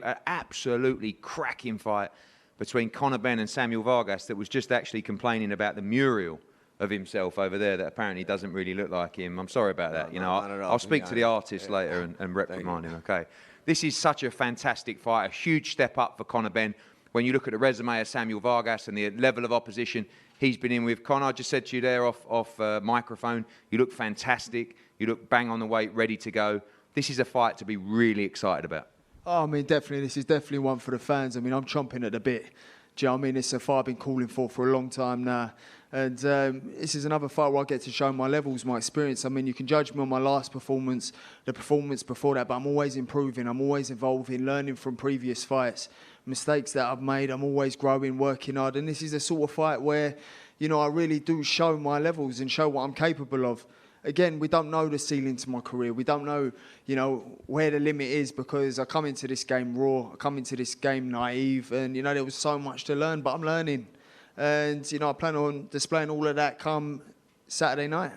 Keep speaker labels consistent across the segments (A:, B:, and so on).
A: An absolutely cracking fight between Conor Benn and Samuel Vargas that was just actually complaining about the mural of himself over there that apparently doesn't really look like him. I'm sorry about that. I'll speak to the artist later and reprimand him, okay? This is such a fantastic fight, a huge step up for Conor Benn. When you look at the resume of Samuel Vargas and the level of opposition he's been in with. Conor, I just said to you there off microphone, you look fantastic. You look bang on the weight, ready to go. This is a fight to be really excited about.
B: Oh, I mean, definitely. This is definitely one for the fans. I mean, I'm chomping at the bit. Do you know what I mean? It's a fight I've been calling for a long time now. And this is another fight where I get to show my levels, my experience. I mean, you can judge me on my last performance, the performance before that, but I'm always improving. I'm always evolving, learning from previous fights. Mistakes that I've made, I'm always growing, working hard. And this is the sort of fight where, I really do show my levels and show what I'm capable of. Again, we don't know the ceiling to my career. We don't know, where the limit is because I come into this game raw. I come into this game naive. And, there was so much to learn, but I'm learning. And, I plan on displaying all of that come Saturday night.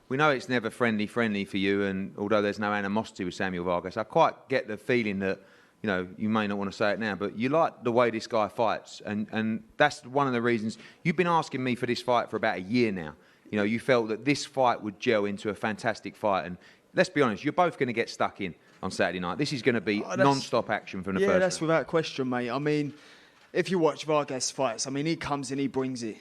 A: We know it's never friendly for you, and although there's no animosity with Samuel Vargas, I quite get the feeling that, you may not want to say it now, but you like the way this guy fights. And that's one of the reasons. You've been asking me for this fight for about a year now. You felt that this fight would gel into a fantastic fight. And let's be honest, you're both going to get stuck in on Saturday night. This is going to be non-stop action from the first round.
B: Yeah, that's without question, mate. I mean, if you watch Vargas fights, I mean, he comes and he brings it.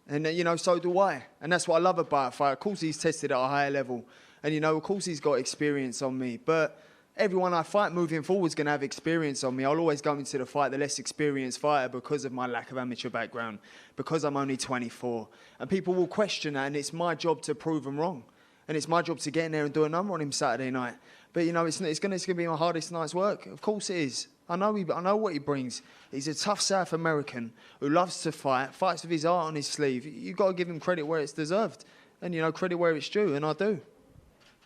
B: And, so do I. And that's what I love about a fight. Of course, he's tested at a higher level. And, of course, he's got experience on me. But everyone I fight moving forward is going to have experience on me. I'll always go into the fight the less experienced fighter because of my lack of amateur background, because I'm only 24. And people will question that, and it's my job to prove them wrong. And it's my job to get in there and do a number on him Saturday night. But, it's going to be my hardest night's work. Of course it is. I know what he brings. He's a tough South American who loves to fight, fights with his heart on his sleeve. You've got to give him credit where it's deserved. And, credit where it's due, and I do.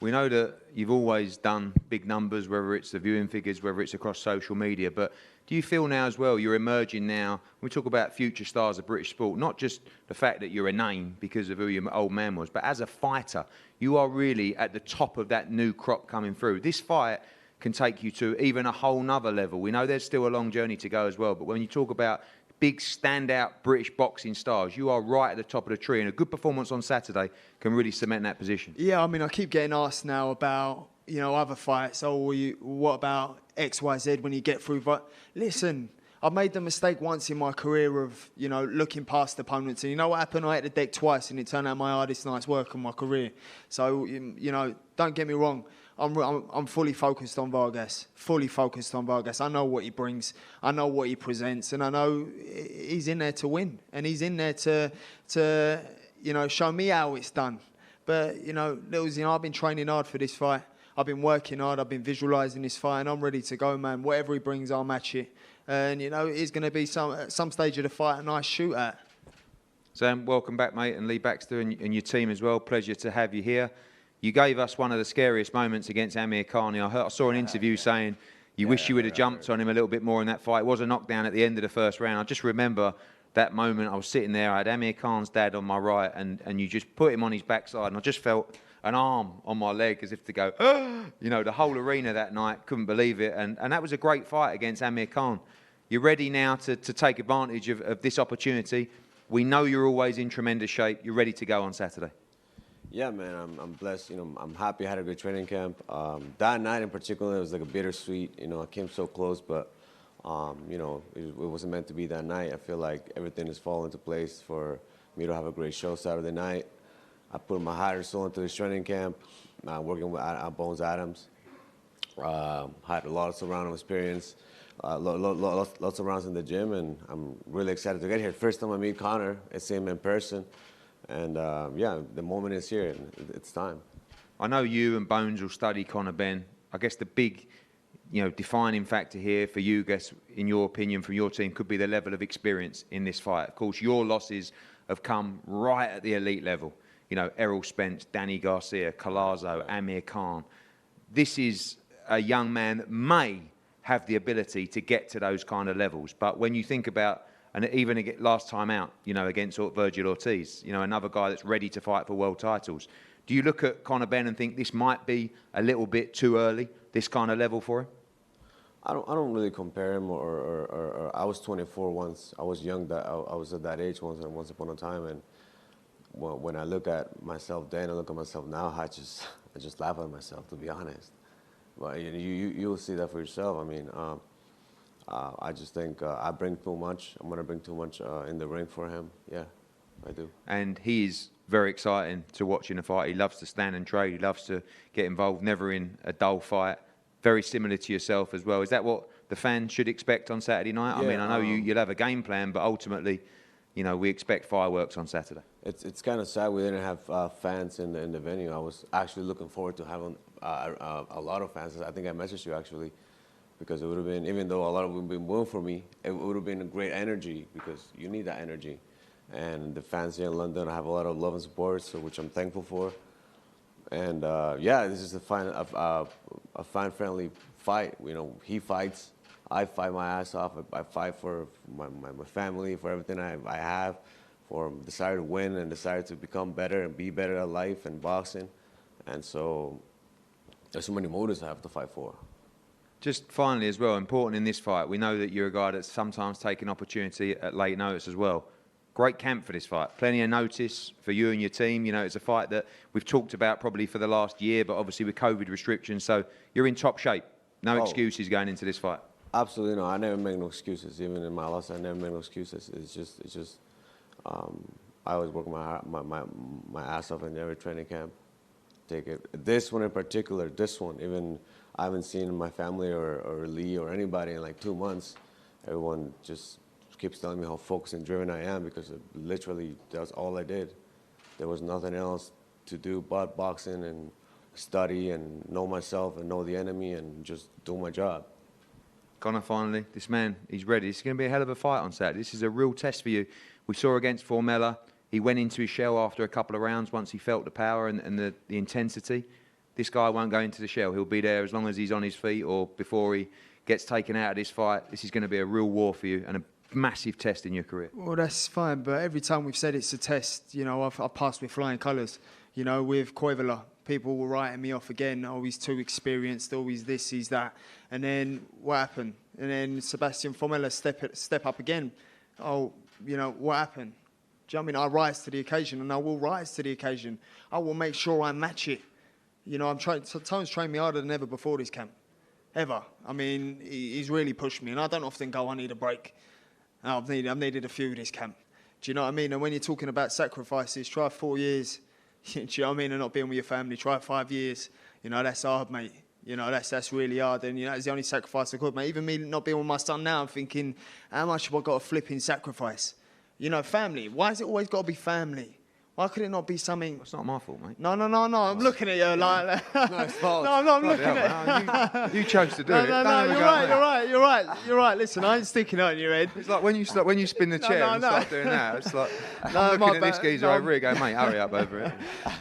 A: We know that you've always done big numbers, whether it's the viewing figures, whether it's across social media. But do you feel now as well, you're emerging now, we talk about future stars of British sport, not just the fact that you're a name because of who your old man was, but as a fighter, you are really at the top of that new crop coming through. This fight can take you to even a whole nother level. We know there's still a long journey to go as well, but when you talk about big standout British boxing stars, you are right at the top of the tree, and a good performance on Saturday can really cement that position.
B: Yeah, I mean, I keep getting asked now about, other fights. Oh, what about X, Y, Z when you get through? But listen, I've made the mistake once in my career of, looking past opponents. And you know what happened? I hit the deck twice, and it turned out my hardest night's work in my career. So, don't get me wrong. I'm fully focused on Vargas. Fully focused on Vargas. I know what he brings. I know what he presents, and I know he's in there to win, and he's in there to show me how it's done. But I've been training hard for this fight. I've been working hard. I've been visualising this fight, and I'm ready to go, man. Whatever he brings, I'll match it. And it's going to be at some stage of the fight a nice shoot at.
A: Sam, welcome back, mate, and Lee Baxter and your team as well. Pleasure to have you here. You gave us one of the scariest moments against Amir Khan. I saw an interview saying you wish you would have jumped on him a little bit more in that fight. It was a knockdown at the end of the first round. I just remember that moment. I was sitting there. I had Amir Khan's dad on my right, and you just put him on his backside, and I just felt an arm on my leg as if to go, the whole arena that night couldn't believe it. And that was a great fight against Amir Khan. You're ready now to take advantage of this opportunity. We know you're always in tremendous shape. You're ready to go on Saturday.
C: Yeah, man, I'm blessed. I'm happy I had a good training camp. That night in particular, it was like a bittersweet. I came so close, but, it wasn't meant to be that night. I feel like everything has fallen into place for me to have a great show Saturday night. I put my heart and soul into this training camp, working with Bones Adams. Had lots of rounds of experience, lots of rounds in the gym, and I'm really excited to get here. First time I meet Conor, I see him in person. And, the moment is here, and it's time.
A: I know you and Bones will study Conor Benn. I guess the big, defining factor here for you, in your opinion, from your team, could be the level of experience in this fight. Of course, your losses have come right at the elite level. Errol Spence, Danny Garcia, Collazo, Amir Khan. This is a young man that may have the ability to get to those kind of levels. But when you think about, and even last time out, against Virgil Ortiz, another guy that's ready to fight for world titles. Do you look at Conor Benn and think this might be a little bit too early, this kind of level for him?
C: I don't really compare him, or I was 24 once. I was young. I was at that age once upon a time, and when I look at myself then, I look at myself now, I just laugh at myself, to be honest. But you'll see that for yourself. I mean, I just think I bring too much. I'm gonna bring too much in the ring for him. Yeah, I do.
A: And he is very exciting to watch in a fight. He loves to stand and trade. He loves to get involved, never in a dull fight. Very similar to yourself as well. Is that what the fans should expect on Saturday night?
C: Yeah,
A: I mean, I know you'll have a game plan, but ultimately, you know, we expect fireworks on Saturday.
C: It's kind of sad we didn't have fans in the venue. I was actually looking forward to having a lot of fans. I think I messaged you actually, because it would have been, even though a lot of them have been booing for me, it would have been a great energy, because you need that energy. And the fans here in London, I have a lot of love and support, so which I'm thankful for. And yeah, this is a fan-friendly fight. You know, he fights, I fight my ass off. I fight for my family, for everything I have, for desire to win and desire to become better and be better at life and boxing. And so there's so many motives I have to fight for.
A: Just finally as well, important in this fight, we know that you're a guy that's sometimes taking opportunity at late notice as well. Great camp for this fight. Plenty of notice for you and your team. You know, it's a fight that we've talked about probably for the last year, but obviously with COVID restrictions, so you're in top shape. No excuses going into this fight.
C: Absolutely no. I never make no excuses. Even in my loss, I never make no excuses. It's just I always work my ass off in every training camp. Take it. This one in particular, even I haven't seen my family or Lee or anybody in like 2 months. Everyone just keeps telling me how focused and driven I am, because literally that's all I did. There was nothing else to do but boxing and study and know myself and know the enemy and just do my job.
A: Conor, finally, this man, he's ready. It's going to be a hell of a fight on Saturday. This is a real test for you. We saw against Formella, he went into his shell after a couple of rounds once he felt the power and the intensity. This guy won't go into the shell. He'll be there as long as he's on his feet or before he gets taken out of this fight. This is going to be a real war for you and a massive test in your career.
B: Well, that's fine, but every time we've said it's a test, you know, I've passed with flying colours. You know, with Koivula, people were writing me off again. Oh, he's too experienced. Oh, he's this, he's that. And then what happened? And then Sebastian Formella step up again. Oh, you know, what happened? Do you know what I mean? I rise to the occasion, and I will rise to the occasion. I will make sure I match it. You know, Tone's trained me harder than ever before this camp. Ever. I mean, he's really pushed me, and I don't often go, I need a break. I've needed a few this camp. Do you know what I mean? And when you're talking about sacrifices, try 4 years. Do you know what I mean? And not being with your family. Try 5 years. You know, that's hard, mate. You know, that's really hard. And, you know, that's the only sacrifice I could, mate. Even me not being with my son now, I'm thinking, how much have I got to flipping sacrifice? You know, family. Why has it always got to be family? Why could it not be something?
A: It's not my fault, mate.
B: No. I'm looking at you like.
C: No, it's false.
B: No, I'm not looking at
A: you chose to do it.
B: No, you're right. Listen, I ain't sticking out in your head.
A: It's like when you spin the chair and start doing that. It's like I'm looking at this geezer over here going, mate, hurry up over it.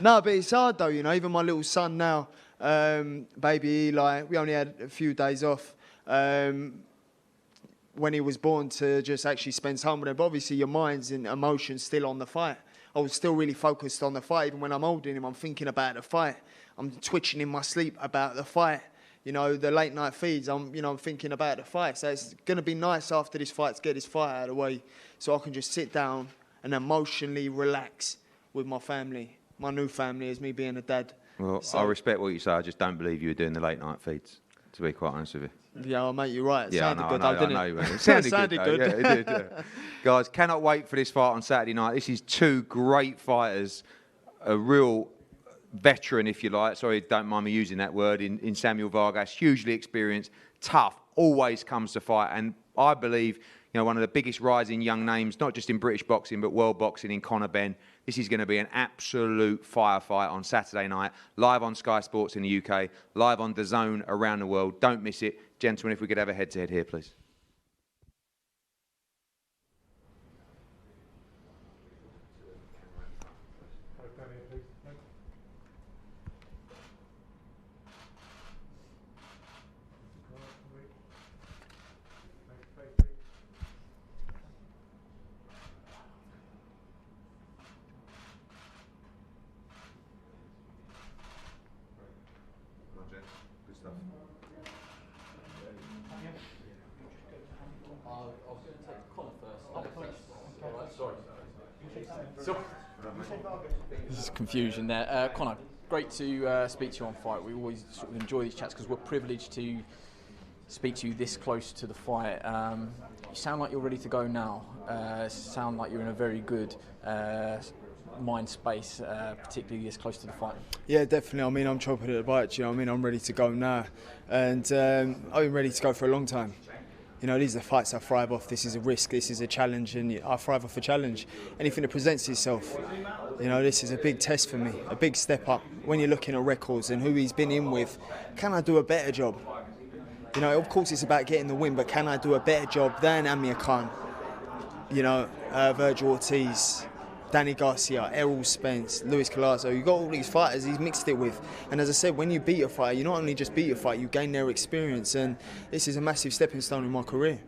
B: No, but it's hard though, you know. Even my little son now, baby Eli, we only had a few days off when he was born to just actually spend time with him. But obviously your mind's and emotions still on the fight. I was still really focused on the fight. Even when I'm holding him, I'm thinking about the fight. I'm twitching in my sleep about the fight. You know, the late night feeds, I'm thinking about the fight. So it's going to be nice after this fight to get this fight out of the way so I can just sit down and emotionally relax with my family. My new family as me being a dad.
A: Well, I respect what you say. I just don't believe you were doing the late night feeds, to be quite honest with you.
B: Yeah, mate, you're right. It sounded good,
A: I know, it sounded good. Yeah, it did. Yeah. Guys, cannot wait for this fight on Saturday night. This is two great fighters, a real veteran, if you like. Sorry, don't mind me using that word, in Samuel Vargas. Hugely experienced, tough, always comes to fight. And I believe, you know, one of the biggest rising young names, not just in British boxing, but world boxing, in Conor Benn. This is going to be an absolute firefight on Saturday night, live on Sky Sports in the UK, live on DAZN around the world. Don't miss it. Gentlemen, if we could have a head-to-head here, please. Good stuff.
D: This is confusion there. Conor, great to speak to you on Fight. We always sort of enjoy these chats because we're privileged to speak to you this close to the fight. You sound like you're ready to go now. Sound like you're in a very good mind space, particularly this close to the fight.
B: Yeah, definitely. I mean, I'm chopping at the bite. You know what I mean? I'm ready to go now, and I've been ready to go for a long time. You know, these are fights I thrive off. This is a risk. This is a challenge, and I thrive off a challenge. Anything that presents itself. You know, this is a big test for me, a big step up. When you're looking at records and who he's been in with, can I do a better job? You know, of course it's about getting the win, but can I do a better job than Amir Khan? You know, Virgil Ortiz, Danny Garcia, Errol Spence, Luis Collazo. You've got all these fighters he's mixed it with. And as I said, when you beat a fighter, you not only just beat a fight, you gain their experience. And this is a massive stepping stone in my career.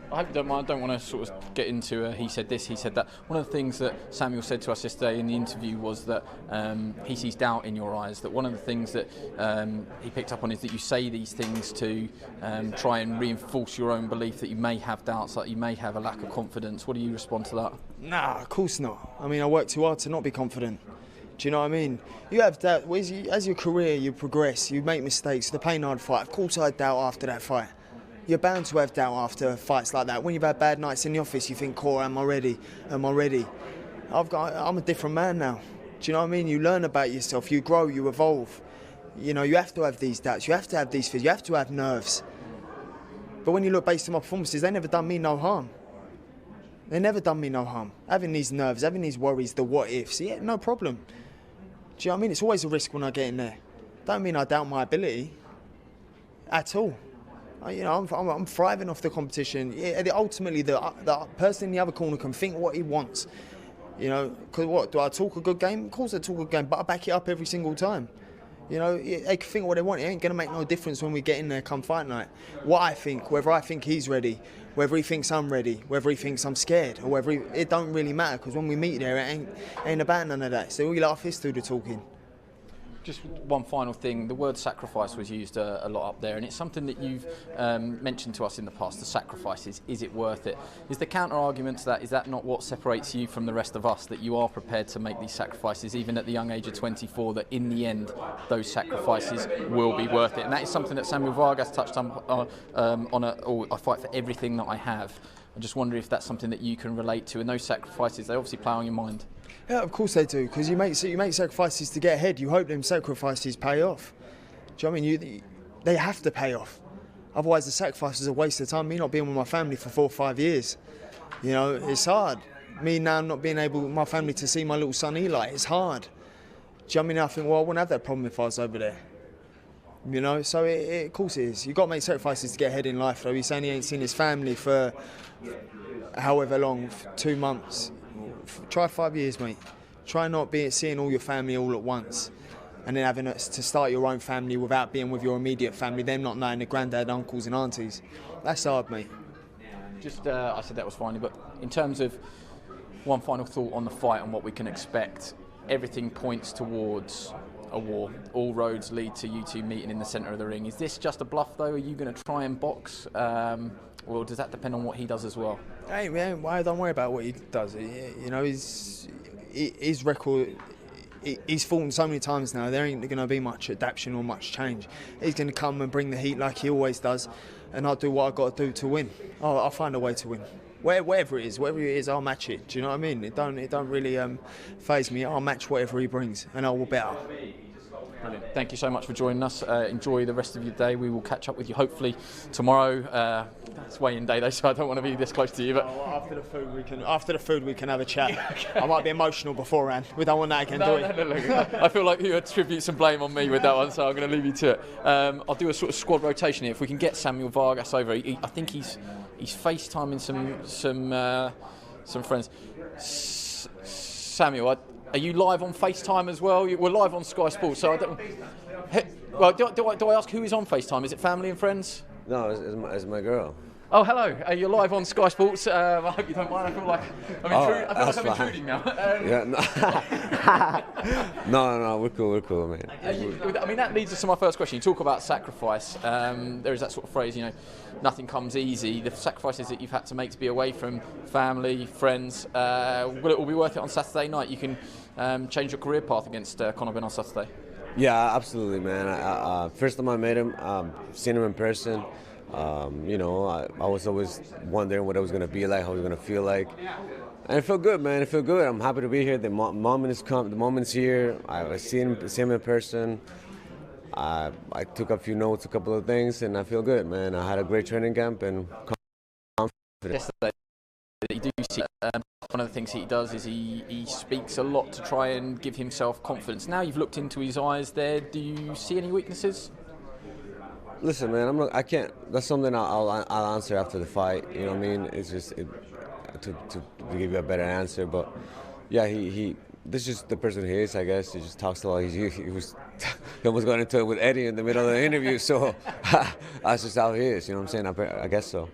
D: I hope you don't mind. I don't want to sort of get into he said this, he said that. One of the things that Samuel said to us yesterday in the interview was that he sees doubt in your eyes. That one of the things that he picked up on is that you say these things to try and reinforce your own belief that you may have doubts, that you may have a lack of confidence. What do you respond to that?
B: Nah, of course not. I mean, I work too hard to not be confident. Do you know what I mean? You have doubt. As your career, you progress, you make mistakes. The Payne-Hard fight, of course I had doubt after that fight. You're bound to have doubt after fights like that. When you've had bad nights in the office, you think, Cora, am I ready? Am I ready? I'm a different man now. Do you know what I mean? You learn about yourself, you grow, you evolve. You know, you have to have these doubts, you have to have these fears, you have to have nerves. But when you look based on my performances, they never done me no harm. They never done me no harm. Having these nerves, having these worries, the what ifs, yeah, no problem. Do you know what I mean? It's always a risk when I get in there. Don't mean I doubt my ability at all. You know, I'm thriving off the competition. Yeah, ultimately, the person in the other corner can think what he wants. You know, because what, do I talk a good game? Of course I talk a good game, but I back it up every single time. You know, they can think what they want. It ain't going to make no difference when we get in there come fight night. What I think, whether I think he's ready, whether he thinks I'm ready, whether he thinks I'm scared, or whether it don't really matter, because when we meet there, it ain't about none of that. So we let our fists do the talking.
D: Just one final thing, the word sacrifice was used a lot up there, and it's something that you've mentioned to us in the past, the sacrifices. Is it worth it? Is the counter-argument to that, is that not what separates you from the rest of us, that you are prepared to make these sacrifices, even at the young age of 24, that in the end, those sacrifices will be worth it? And that is something that Samuel Vargas touched on I fight for everything that I have. I just wonder if that's something that you can relate to, and those sacrifices, they obviously play on your mind.
B: Yeah, of course they do, because you make sacrifices to get ahead. You hope them sacrifices pay off. Do you know what I mean? They have to pay off. Otherwise, the sacrifice is a waste of time. Me not being with my family for 4 or 5 years, you know, it's hard. Me now not being able with my family to see my little son Eli, it's hard. Do you know what I mean? I think, well, I wouldn't have that problem if I was over there. You know, so of course it is. You've got to make sacrifices to get ahead in life, though. He's saying he ain't seen his family for however long, 2 months. Try 5 years, mate. Try not seeing all your family all at once, and then having to start your own family without being with your immediate family, them not knowing the granddad, uncles and aunties. That's hard, mate.
D: Just, I said that was finally, but in terms of one final thought on the fight and what we can expect, everything points towards a war. All roads lead to you two meeting in the centre of the ring. Is this just a bluff, though? Are you going to try and box? Or does that depend on what he does as well?
B: Hey, man, don't worry about what he does. You know, his record, he's fought so many times now, there ain't going to be much adaptation or much change. He's going to come and bring the heat like he always does, and I'll do what I've got to do to win. I'll find a way to win. Whatever it is, I'll match it. Do you know what I mean? It don't really faze me. I'll match whatever he brings, and I will better.
D: Brilliant. Thank you so much for joining us. Enjoy the rest of your day. We will catch up with you hopefully tomorrow. It's weigh-in day though, so I don't want to be this close to you. But
B: after the food we can have a chat. Okay. I might be emotional beforehand. We don't want that again, do we?
D: No. I feel like you attribute some blame on me with that one, so I'm going to leave you to it. I'll do a sort of squad rotation here. If we can get Samuel Vargas over, I think he's FaceTiming some friends. Samuel, are you live on FaceTime as well? We're live on Sky Sports, so I don't. Well, do I ask who is on FaceTime? Is it family and friends?
C: No, it's my girl.
D: Oh, hello. You're live on Sky Sports. I hope you don't mind. I feel like I'm intruding now.
C: No, we're cool, man.
D: I mean, that leads us to my first question. You talk about sacrifice. There is that sort of phrase, nothing comes easy. The sacrifices that you've had to make to be away from family, friends, will it all be worth it on Saturday night? You can change your career path against Conor Benn on Saturday.
C: Yeah, absolutely, man. First time I met him, seen him in person. I was always wondering what it was going to be like, how it was going to feel like. And it felt good, man. It felt good. I'm happy to be here. The moment has come. The moment's here. I've seen him in person. I took a few notes, a couple of things, and I feel good, man. I had a great training camp and confident.
D: Yesterday, you do see one of the things he does is he speaks a lot to try and give himself confidence. Now you've looked into his eyes there. Do you see any weaknesses?
C: Listen, man, I can't. That's something I'll answer after the fight. You know what I mean? It's just to give you a better answer. But yeah, this is just the person he is. I guess he just talks a lot. He almost got into it with Eddie in the middle of the interview. So that's just how he is. You know what I'm saying? I guess so.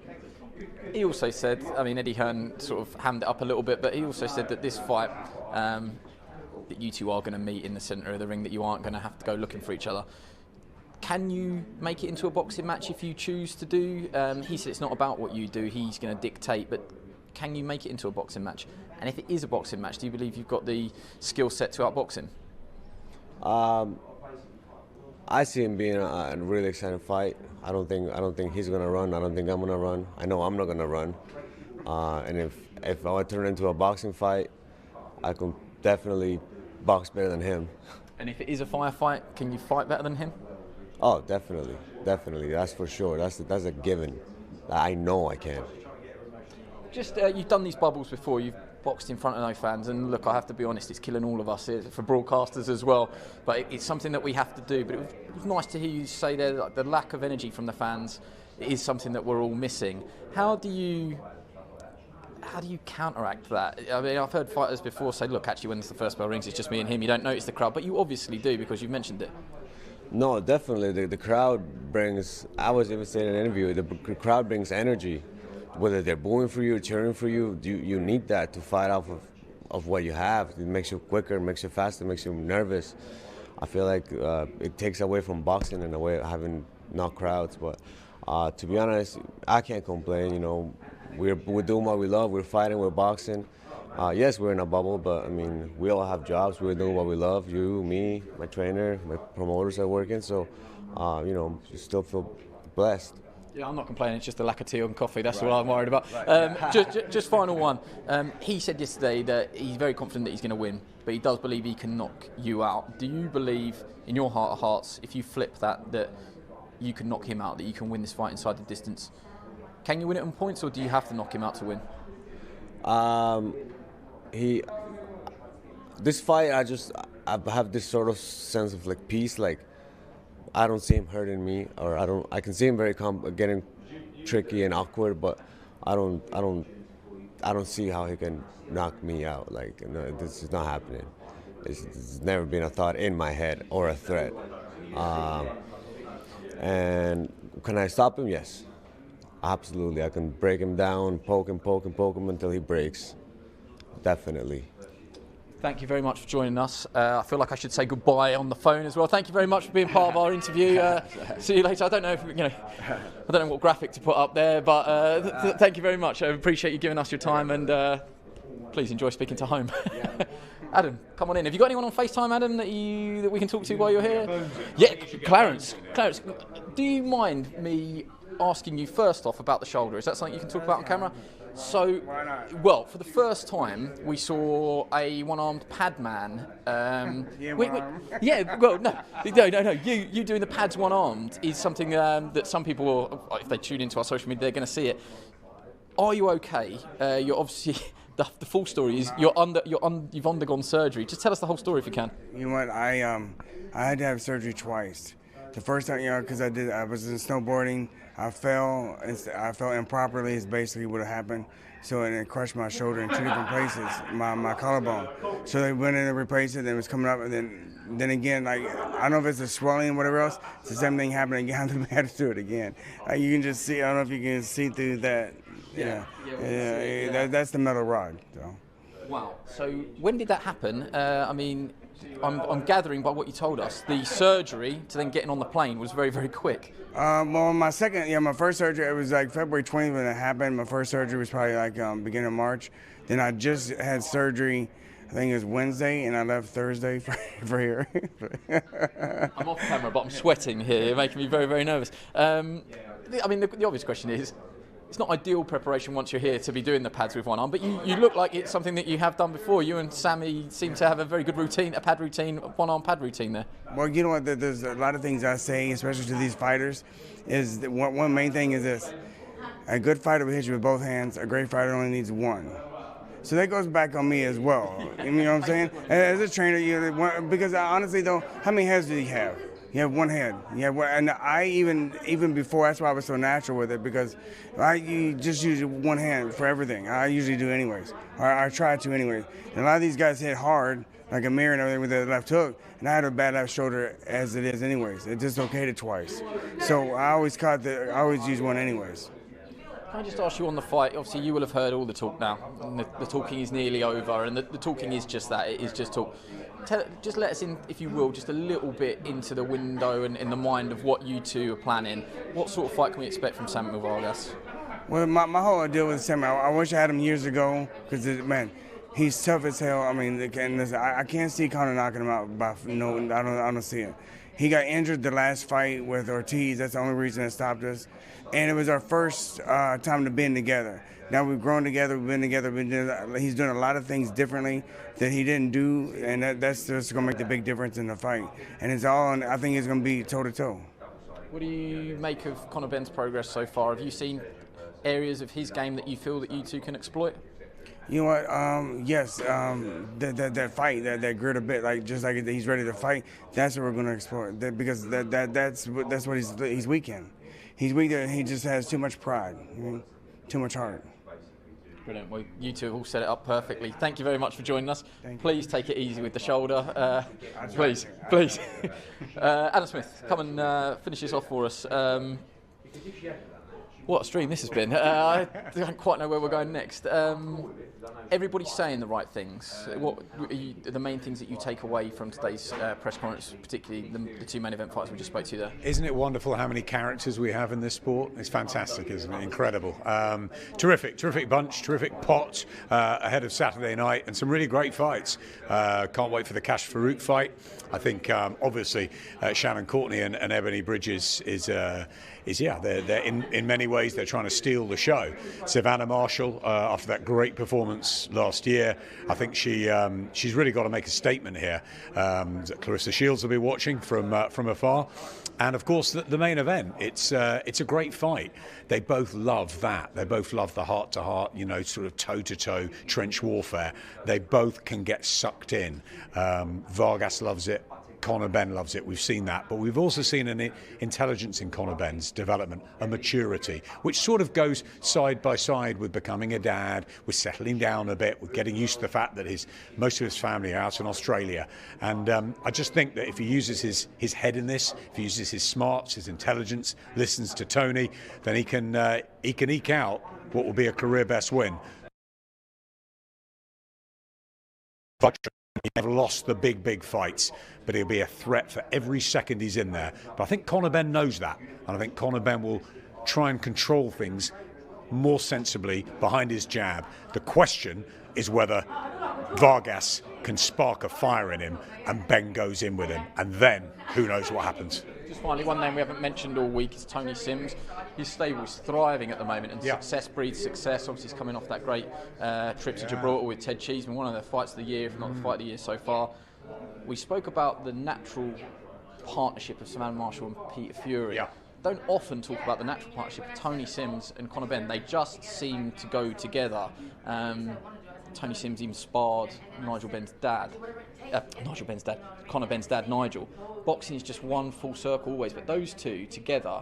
D: He also said, Eddie Hearn sort of hammed it up a little bit, but he also said that this fight, that you two are going to meet in the centre of the ring, that you aren't going to have to go looking for each other. Can you make it into a boxing match if you choose to do? He said it's not about what you do, he's going to dictate, but can you make it into a boxing match? And if it is a boxing match, do you believe you've got the skill set to outbox him?
C: I see him being a really exciting fight. I don't think he's going to run. I don't think I'm going to run. I know I'm not going to run. And if I were to turn it into a boxing fight, I can definitely box better than him.
D: And if it is a firefight, can you fight better than him?
C: Oh, definitely. That's for sure. That's a given. I know I can.
D: Just you've done these bubbles before. You've boxed in front of no fans, and look, I have to be honest, it's killing all of us for broadcasters as well. But it's something that we have to do. But it was nice to hear you say there that the lack of energy from the fans is something that we're all missing. How do you counteract that? I mean, I've heard fighters before say, look, actually, when the first bell rings, it's just me and him. You don't notice the crowd, but you obviously do because you've mentioned it.
C: No, definitely. The crowd brings, I was even saying in an interview, the crowd brings energy. Whether they're booing for you or cheering for you, you need that to fight off of what you have. It makes you quicker, makes you faster, makes you nervous. I feel like it takes away from boxing in a way of having not crowds. But to be honest, I can't complain. We're doing what we love. We're fighting, we're boxing. Yes, we're in a bubble, but I mean, we all have jobs. We're doing what we love. You, me, my trainer, my promoters are working. So, you still feel blessed.
D: Yeah, I'm not complaining. It's just the lack of tea and coffee. That's what I'm worried about. Just final one. He said yesterday that he's very confident that he's going to win, but he does believe he can knock you out. Do you believe, in your heart of hearts, if you flip that you can knock him out, that you can win this fight inside the distance? Can you win it on points, or do you have to knock him out to win?
C: This fight, I have this sort of sense of like peace. Like I don't see him hurting me, or I can see him getting tricky and awkward, but I don't see how he can knock me out. Like this is not happening. It's never been a thought in my head or a threat. And can I stop him? Yes, absolutely. I can break him down, poke him until he breaks. Definitely.
D: Thank you very much for joining us. I feel like I should say goodbye on the phone as well. Thank you very much for being part of our interview. See you later. I don't know if I don't know what graphic to put up there, but thank you very much. I appreciate you giving us your time, and please enjoy speaking to home. Adam, come on in. Have you got anyone on FaceTime, Adam, that we can talk to while you're here? Yeah, Clarence, do you mind me asking you first off about the shoulder? Is that something you can talk about on camera? So, well, for the first time, we saw a one-armed pad man. You doing the pads one-armed is something that some people, if they tune into our social media, they're going to see it. Are you okay? You're obviously the full story is you've undergone surgery. Just tell us the whole story if you can.
E: You know what? I had to have surgery twice. The first time, because I was in snowboarding. I fell improperly is basically what happened. So it crushed my shoulder in two different places, my collarbone. So they went in and replaced it, and it was coming up, and then again, like don't know if it's a swelling or whatever else. It's the same thing happening again. I have to do it again. You can just see. I don't know if you can see through that. That's the metal rod. So.
D: Wow. So when did that happen? I mean, I'm gathering by what you told us, the surgery to then getting on the plane was very, very quick.
E: Well, my first surgery, it was like February 20th when it happened. My first surgery was probably like beginning of March. Then I just had surgery, I think it was Wednesday, and I left Thursday for here.
D: I'm off camera, but I'm sweating here. You're making me very, very nervous. I mean, the obvious question is, it's not ideal preparation once you're here to be doing the pads with one arm, but you look like it's something that you have done before. You and Sammy seem to have a very good routine, a pad routine, one-arm pad routine there.
E: Well, you know what, there's a lot of things I say, especially to these fighters, is that one main thing is this. A good fighter will hit you with both hands. A great fighter only needs one. So that goes back on me as well. You know what I'm saying? As a trainer, because honestly though, how many heads do you have? You have one head. You have one, and I even before, that's why I was so natural with it, because you just use one hand for everything. I usually do anyways, or I try to anyways. And a lot of these guys hit hard, like Amir and everything, with their left hook, and I had a bad left shoulder as it is anyways. It dislocated twice. So I always use one anyways.
D: Can I just ask you on the fight, obviously you will have heard all the talk now, and the talking is nearly over, and the talking is just that, it is just talk. Just let us in, if you will, just a little bit into the window and in the mind of what you two are planning. What sort of fight can we expect from Samuel Vargas?
E: Well, my whole deal with Samuel, I wish I had him years ago, because, man, he's tough as hell. I mean, I can't see Conor knocking him out. I don't see it. He got injured the last fight with Ortiz. That's the only reason it stopped us. And it was our first time to been together. Now we've grown together, we've been together. He's doing a lot of things differently that he didn't do, and that's just going to make the big difference in the fight. And I think it's going to be toe-to-toe.
D: What do you make of Conor Benn's progress so far? Have you seen areas of his game that you feel that you two can exploit?
E: You know what? Yes, that fight, that grit a bit, like just like he's ready to fight. That's what we're going to explore. Because that's what he's weak in. He's weak there. He just has too much pride, too much heart.
D: Brilliant. Well, you two have all set it up perfectly. Thank you very much for joining us. Please take it easy with the shoulder. Please. Adam Smith, come and finish this off for us. What a stream this has been. I don't quite know where we're going next. Everybody's saying the right things. What are the main things that you take away from today's press conference, particularly the two main event fights we just spoke to there?
F: Isn't it wonderful how many characters we have in this sport? It's fantastic, isn't it? Incredible. Terrific bunch, terrific pot ahead of Saturday night, and some really great fights. Can't wait for the Cash Farouk fight. I think obviously Shannon Courtney and Ebony Bridges they're in many ways they're trying to steal the show. Savannah Marshall, after that great performance last year, I think she's really got to make a statement here. Clarissa Shields will be watching from afar, and of course the main event. It's a great fight. They both love that. They both love the heart-to-heart, sort of toe-to-toe trench warfare. They both can get sucked in. Vargas loves it. Conor Benn loves it. We've seen that, but we've also seen an intelligence in Conor Benn's development, a maturity, which sort of goes side by side with becoming a dad, with settling down a bit, with getting used to the fact that most of his family are out in Australia. And I just think that if he uses his head in this, if he uses his smarts, his intelligence, listens to Tony, then he can eke out what will be a career best win. He never lost the big fights, but he'll be a threat for every second he's in there. But I think Conor Benn knows that, and I think Conor Benn will try and control things more sensibly behind his jab. The question is whether Vargas can spark a fire in him and Benn goes in with him, and then who knows what happens.
D: Just finally, one name we haven't mentioned all week is Tony Sims. His stable is thriving at the moment, and success breeds success. Obviously, he's coming off that great trip to Gibraltar with Ted Cheeseman, one of the fights of the year, if not the fight of the year so far. We spoke about the natural partnership of Savannah Marshall and Peter Fury. Don't often talk about the natural partnership of Tony Sims and Conor Benn. They just seem to go together. Tony Sims even sparred Conor Benn's dad, Nigel. Boxing is just one full circle always, but those two together,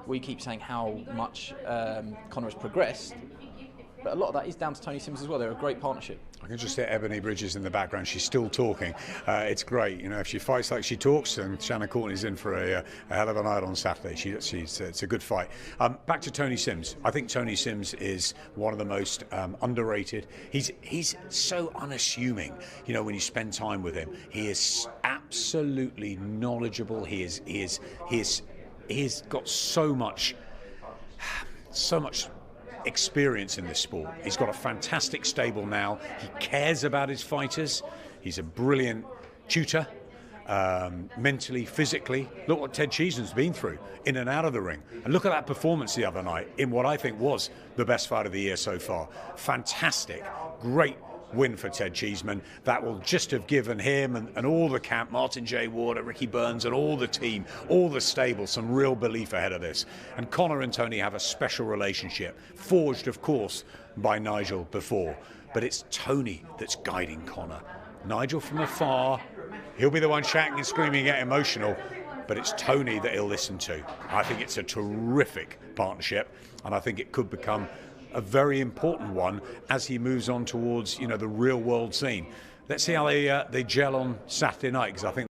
D: we keep saying how much Conor has progressed. but a lot of that is down to Tony Sims as well. They're a great partnership.
F: I can just hear Ebony Bridges in the background. She's still talking. It's great. You know, if she fights like she talks, then Shannon Courtney's in for a hell of a night on Saturday. It's a good fight. Back to Tony Sims. I think Tony Sims is one of the most underrated. He's so unassuming. You know, when you spend time with him, he is absolutely knowledgeable. He's got so much experience in this sport. He's got a fantastic stable now. He cares about his fighters. He's a brilliant tutor, mentally, physically. Look what Ted Cheeseman's been through in and out of the ring. And look at that performance the other night in what I think was the best fight of the year so far. Fantastic. Great win for Ted Cheeseman. That will just have given him and all the camp, Martin J. Warder, Ricky Burns and all the team, all the stable, some real belief ahead of this. And Conor and Tony have a special relationship, forged, of course, by Nigel before. But it's Tony that's guiding Conor. Nigel from afar, he'll be the one shouting and screaming, get emotional, but it's Tony that he'll listen to. I think it's a terrific partnership, and I think it could become a very important one as he moves on towards, you know, the real world scene. Let's see how they gel on Saturday night, because I think